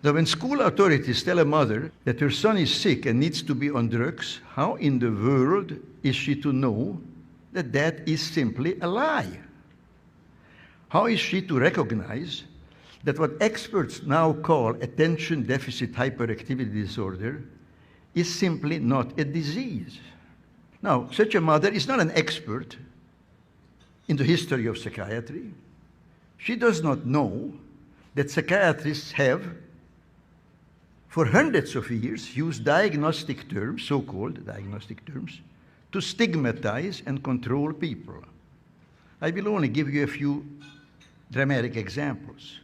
Now, when school authorities tell a mother that her son is sick and needs to be on drugs, how in the world is she to know that that is simply a lie? How is she to recognize that what experts now call attention deficit hyperactivity disorder is simply not a disease? Now, such a mother is not an expert in the history of psychiatry. She does not know that psychiatrists have, for hundreds of years, used diagnostic terms, so-called diagnostic terms, to stigmatize and control people. I will only give you a few dramatic examples.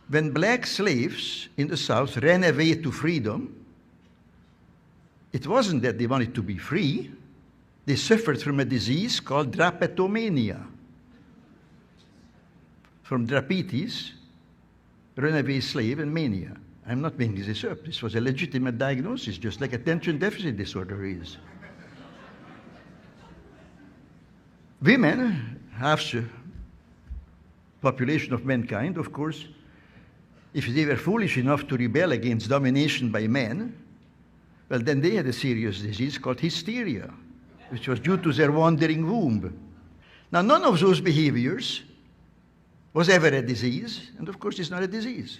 When black slaves in the South ran away to freedom, it wasn't that they wanted to be free. They suffered from a disease called drapetomania. From drapetes, runaway slave, and mania. I'm not making this up. This was a legitimate diagnosis, just like attention deficit disorder is. Women, half the population of mankind, of course, if they were foolish enough to rebel against domination by men, well, then they had a serious disease called hysteria, which was due to their wandering womb. Now, none of those behaviors was ever a disease, and of course it's not a disease.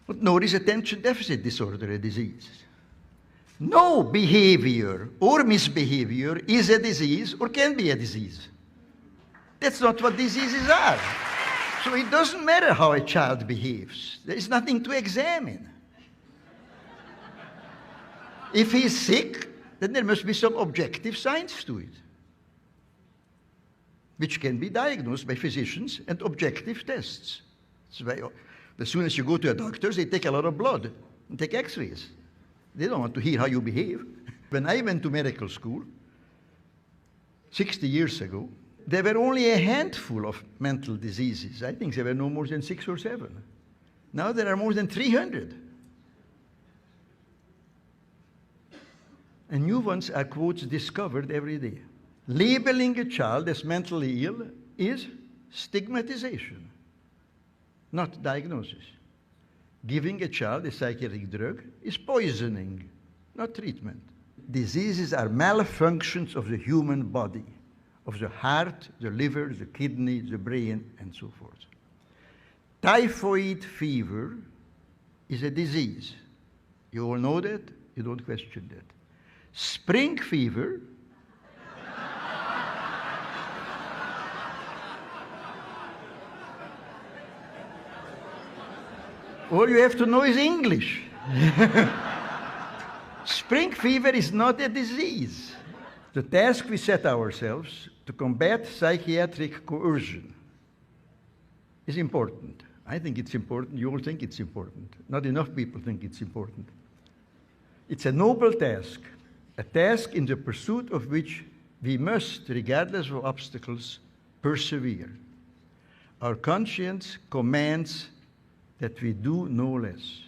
But nor is attention deficit disorder a disease. No behavior or misbehavior is a disease or can be a disease. That's not what diseases are. So it doesn't matter how a child behaves. There is nothing to examine. If he's sick, then there must be some objective science to it, which can be diagnosed by physicians and objective tests. That's why as soon as you go to a doctor, they take a lot of blood and take x-rays. They don't want to hear how you behave. When I went to medical school 60 years ago, there were only a handful of mental diseases. I think there were no more than 6 or 7. Now there are more than 300. And new ones are, quotes, discovered every day. Labeling a child as mentally ill is stigmatization, not diagnosis. Giving a child a psychiatric drug is poisoning, not treatment. Diseases are malfunctions of the human body, of the heart, the liver, the kidney, the brain, and so forth. Typhoid fever is a disease. You all know that? You don't question that. Spring fever all you have to know is English. Spring fever is not a disease. The task we set ourselves to combat psychiatric coercion is important. I think it's important. You all think it's important. Not enough people think it's important. It's a noble task, a task in the pursuit of which we must, regardless of obstacles, persevere. Our conscience commands that we do no less.